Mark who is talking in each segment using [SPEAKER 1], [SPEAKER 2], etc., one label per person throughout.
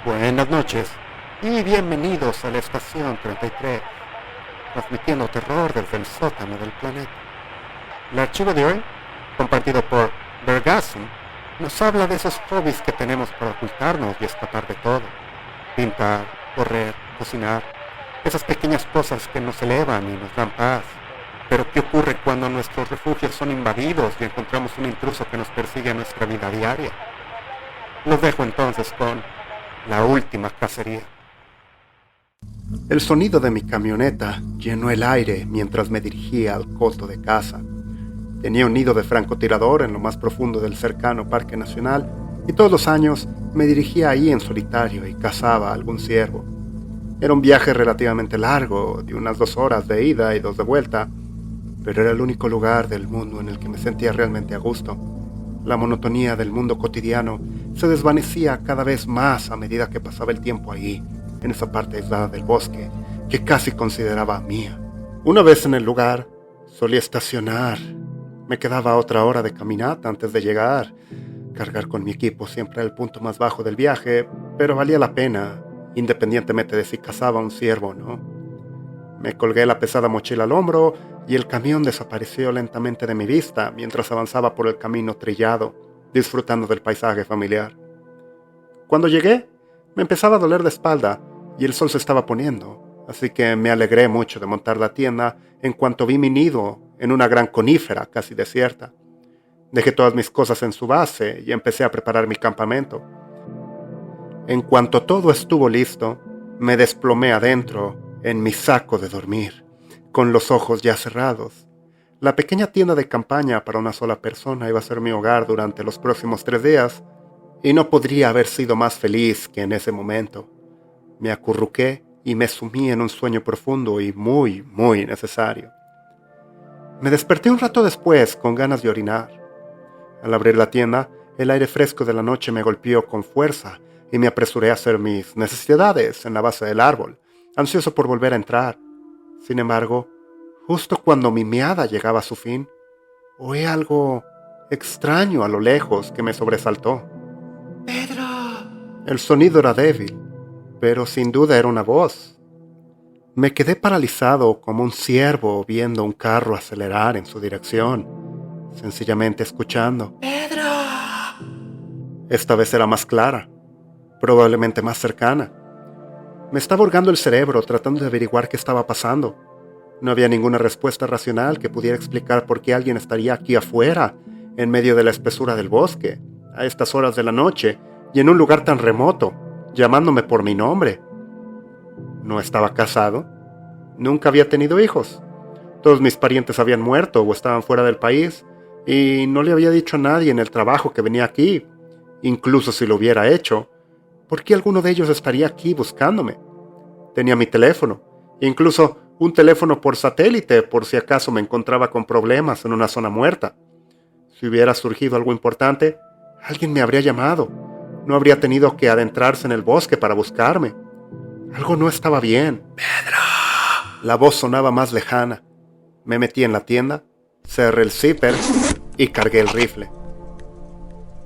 [SPEAKER 1] Buenas noches y bienvenidos a la estación 33, transmitiendo terror desde el sótano del planeta. El archivo de hoy, compartido por Bergasm, nos habla de esos hobbies que tenemos para ocultarnos y escapar de todo. Pintar, correr, cocinar, esas pequeñas cosas que nos elevan y nos dan paz. Pero ¿qué ocurre cuando nuestros refugios son invadidos y encontramos un intruso que nos persigue en nuestra vida diaria? Los dejo entonces con la última cacería. El sonido de mi camioneta llenó el aire mientras me dirigía al coto de caza. Tenía un nido de francotirador en lo más profundo del cercano Parque Nacional y todos los años me dirigía ahí en solitario y cazaba algún ciervo. Era un viaje relativamente largo, de unas 2 horas de ida y 2 de vuelta, pero era el único lugar del mundo en el que me sentía realmente a gusto. La monotonía del mundo cotidiano se desvanecía cada vez más a medida que pasaba el tiempo ahí, en esa parte aislada del bosque, que casi consideraba mía. Una vez en el lugar, solía estacionar. Me quedaba otra hora de caminata antes de llegar. Cargar con mi equipo siempre era el punto más bajo del viaje, pero valía la pena, independientemente de si cazaba un ciervo o no. Me colgué la pesada mochila al hombro y el camión desapareció lentamente de mi vista mientras avanzaba por el camino trillado, disfrutando del paisaje familiar. Cuando llegué, me empezaba a doler la espalda y el sol se estaba poniendo, así que me alegré mucho de montar la tienda en cuanto vi mi nido en una gran conífera casi desierta. Dejé todas mis cosas en su base y empecé a preparar mi campamento. En cuanto todo estuvo listo, me desplomé adentro en mi saco de dormir, con los ojos ya cerrados. La pequeña tienda de campaña para una sola persona iba a ser mi hogar durante los próximos 3 días, y no podría haber sido más feliz que en ese momento. Me acurruqué y me sumí en un sueño profundo y muy, muy necesario. Me desperté un rato después con ganas de orinar. Al abrir la tienda, el aire fresco de la noche me golpeó con fuerza y me apresuré a hacer mis necesidades en la base del árbol, ansioso por volver a entrar. Sin embargo, justo cuando mi meada llegaba a su fin, oí algo extraño a lo lejos que me sobresaltó. ¡Pedro! El sonido era débil, pero sin duda era una voz. Me quedé paralizado como un ciervo viendo un carro acelerar en su dirección, sencillamente escuchando. ¡Pedro! Esta vez era más clara, probablemente más cercana. Me estaba hurgando el cerebro tratando de averiguar qué estaba pasando. No había ninguna respuesta racional que pudiera explicar por qué alguien estaría aquí afuera, en medio de la espesura del bosque, a estas horas de la noche y en un lugar tan remoto, llamándome por mi nombre. No estaba casado. Nunca había tenido hijos. Todos mis parientes habían muerto o estaban fuera del país, y no le había dicho a nadie en el trabajo que venía aquí. Incluso si lo hubiera hecho, ¿por qué alguno de ellos estaría aquí buscándome? Tenía mi teléfono, incluso un teléfono por satélite por si acaso me encontraba con problemas en una zona muerta. Si hubiera surgido algo importante, alguien me habría llamado. No habría tenido que adentrarse en el bosque para buscarme. Algo no estaba bien. ¡Pedro! La voz sonaba más lejana. Me metí en la tienda, cerré el zipper y cargué el rifle.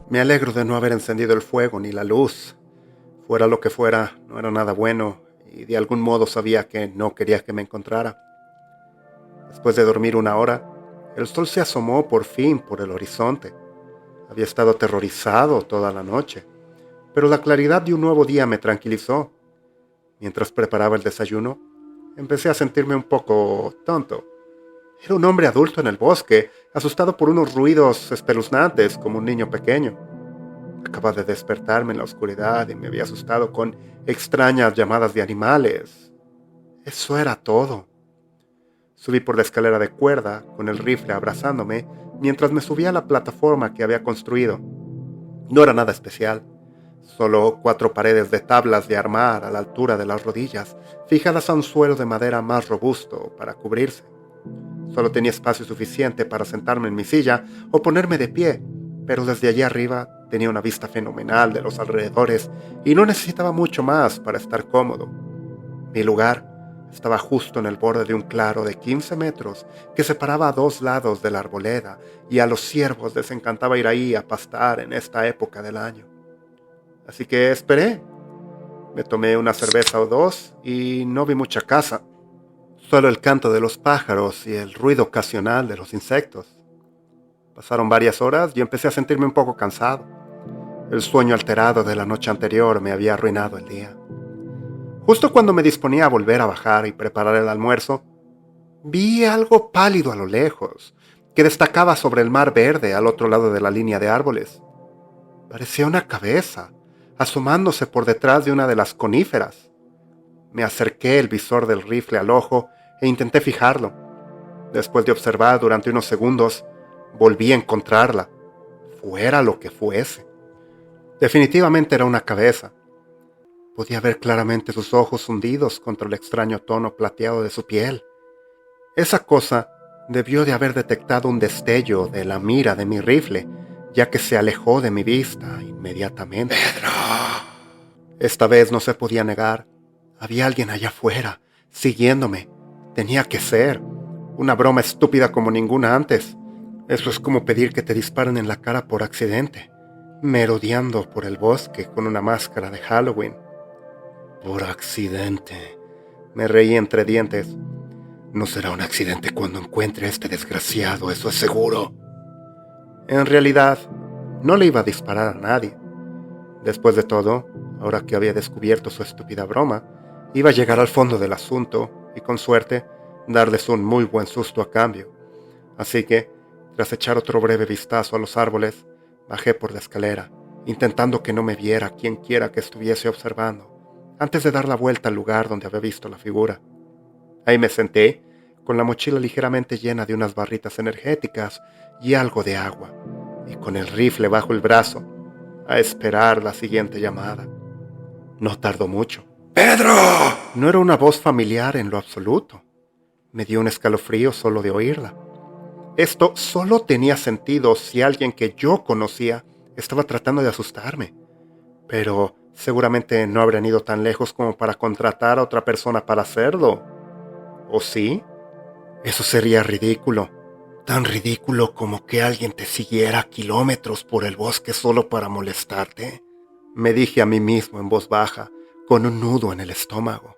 [SPEAKER 1] Me alegro de no haber encendido el fuego ni la luz. Fuera lo que fuera, no era nada bueno, y de algún modo sabía que no quería que me encontrara. Después de dormir 1 hora, el sol se asomó por fin por el horizonte. Había estado aterrorizado toda la noche, pero la claridad de un nuevo día me tranquilizó. Mientras preparaba el desayuno, empecé a sentirme un poco tonto. Era un hombre adulto en el bosque, asustado por unos ruidos espeluznantes como un niño pequeño. Acababa de despertarme en la oscuridad y me había asustado con extrañas llamadas de animales. Eso era todo. Subí por la escalera de cuerda, con el rifle abrazándome, mientras me subía a la plataforma que había construido. No era nada especial, solo 4 paredes de tablas de armar a la altura de las rodillas, fijadas a un suelo de madera más robusto para cubrirse. Solo tenía espacio suficiente para sentarme en mi silla o ponerme de pie, pero desde allí arriba tenía una vista fenomenal de los alrededores y no necesitaba mucho más para estar cómodo. Mi lugar estaba justo en el borde de un claro de 15 metros que separaba a 2 lados de la arboleda, y a los ciervos les encantaba ir ahí a pastar en esta época del año. Así que esperé. Me tomé una cerveza o dos y no vi mucha casa. Solo el canto de los pájaros y el ruido ocasional de los insectos. Pasaron varias horas y empecé a sentirme un poco cansado. El sueño alterado de la noche anterior me había arruinado el día. Justo cuando me disponía a volver a bajar y preparar el almuerzo, vi algo pálido a lo lejos, que destacaba sobre el mar verde al otro lado de la línea de árboles. Parecía una cabeza, asomándose por detrás de una de las coníferas. Me acerqué el visor del rifle al ojo e intenté fijarlo. Después de observar durante unos segundos, volví a encontrarla, fuera lo que fuese. Definitivamente era una cabeza. Podía ver claramente sus ojos hundidos contra el extraño tono plateado de su piel. Esa cosa debió de haber detectado un destello de la mira de mi rifle, ya que se alejó de mi vista inmediatamente. ¡Pedro! Esta vez no se podía negar. Había alguien allá afuera, siguiéndome. Tenía que ser. Una broma estúpida como ninguna antes. Eso es como pedir que te disparen en la cara por accidente, merodeando por el bosque con una máscara de Halloween. Por accidente. Me reí entre dientes. No será un accidente cuando encuentre a este desgraciado, eso es seguro. En realidad, no le iba a disparar a nadie. Después de todo, ahora que había descubierto su estúpida broma, iba a llegar al fondo del asunto y, con suerte, darles un muy buen susto a cambio. Así que, tras echar otro breve vistazo a los árboles, bajé por la escalera, intentando que no me viera quien quiera que estuviese observando, antes de dar la vuelta al lugar donde había visto la figura. Ahí me senté, con la mochila ligeramente llena de unas barritas energéticas y algo de agua, y con el rifle bajo el brazo, a esperar la siguiente llamada. No tardó mucho. ¡Pedro! No era una voz familiar en lo absoluto. Me dio un escalofrío solo de oírla. Esto solo tenía sentido si alguien que yo conocía estaba tratando de asustarme. Pero seguramente no habrían ido tan lejos como para contratar a otra persona para hacerlo. ¿O sí? Eso sería ridículo. Tan ridículo como que alguien te siguiera kilómetros por el bosque solo para molestarte. Me dije a mí mismo en voz baja, con un nudo en el estómago.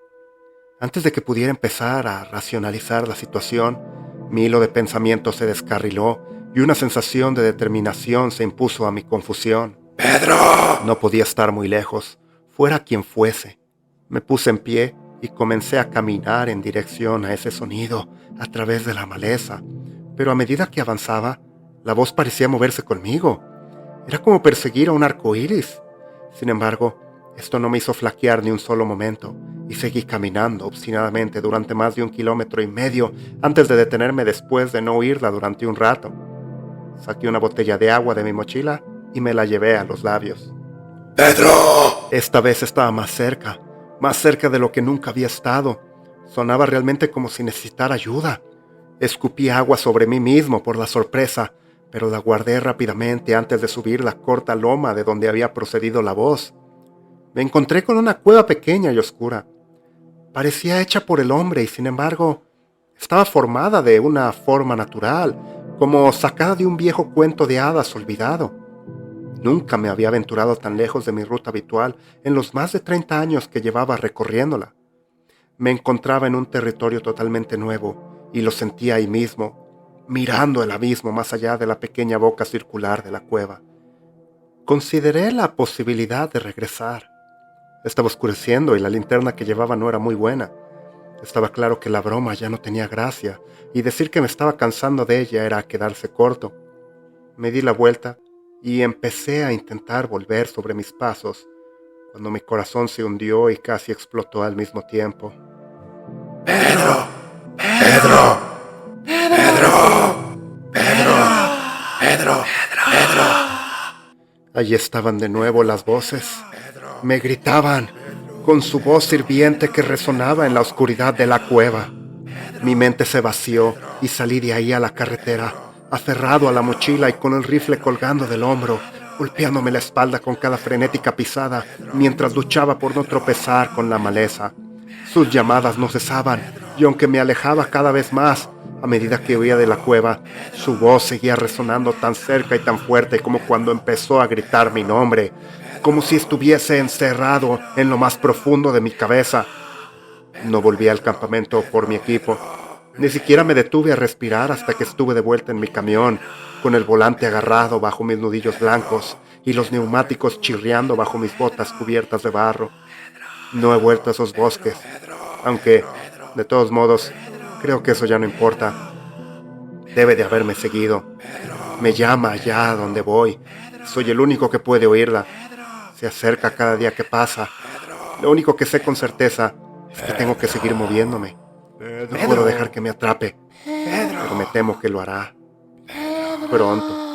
[SPEAKER 1] Antes de que pudiera empezar a racionalizar la situación, mi hilo de pensamientos se descarriló y una sensación de determinación se impuso a mi confusión. ¡Pedro! No podía estar muy lejos, fuera quien fuese. Me puse en pie y comencé a caminar en dirección a ese sonido a través de la maleza, pero a medida que avanzaba, la voz parecía moverse conmigo. Era como perseguir a un arcoíris. Sin embargo, esto no me hizo flaquear ni un solo momento, y seguí caminando obstinadamente durante más de 1,5 kilómetros antes de detenerme después de no oírla durante un rato. Saqué una botella de agua de mi mochila y me la llevé a los labios. ¡Pedro! Esta vez estaba más cerca de lo que nunca había estado. Sonaba realmente como si necesitara ayuda. Escupí agua sobre mí mismo por la sorpresa, pero la guardé rápidamente antes de subir la corta loma de donde había procedido la voz. Me encontré con una cueva pequeña y oscura. Parecía hecha por el hombre y, sin embargo, estaba formada de una forma natural, como sacada de un viejo cuento de hadas olvidado. Nunca me había aventurado tan lejos de mi ruta habitual en los más de 30 años que llevaba recorriéndola. Me encontraba en un territorio totalmente nuevo y lo sentía ahí mismo, mirando el abismo más allá de la pequeña boca circular de la cueva. Consideré la posibilidad de regresar. Estaba oscureciendo y la linterna que llevaba no era muy buena. Estaba claro que la broma ya no tenía gracia y decir que me estaba cansando de ella era quedarse corto. Me di la vuelta y empecé a intentar volver sobre mis pasos, cuando mi corazón se hundió y casi explotó al mismo tiempo. ¡Pedro! ¡Pedro! ¡Pedro! ¡Pedro! ¡Pedro! ¡Pedro! Allí estaban de nuevo las voces. Me gritaban, con su voz hirviente que resonaba en la oscuridad de la cueva. Mi mente se vació y salí de ahí a la carretera, aferrado a la mochila y con el rifle colgando del hombro, golpeándome la espalda con cada frenética pisada mientras luchaba por no tropezar con la maleza. Sus llamadas no cesaban y aunque me alejaba cada vez más, a medida que huía de la cueva, su voz seguía resonando tan cerca y tan fuerte como cuando empezó a gritar mi nombre.
[SPEAKER 2] como si estuviese encerrado en lo más profundo de mi cabeza. No volví al campamento por mi equipo. Ni siquiera me detuve a respirar hasta que estuve de vuelta en mi camión, con el volante agarrado bajo mis nudillos blancos y los neumáticos chirriando bajo mis botas cubiertas de barro. No he vuelto a esos bosques, aunque, de todos modos, creo que eso ya no importa. Debe de haberme seguido. Me llama allá a donde voy. Soy el único que puede oírla. Se acerca cada día que pasa. Lo único que sé con certeza es que tengo que seguir moviéndome. No puedo dejar que me atrape, pero me temo que lo hará pronto.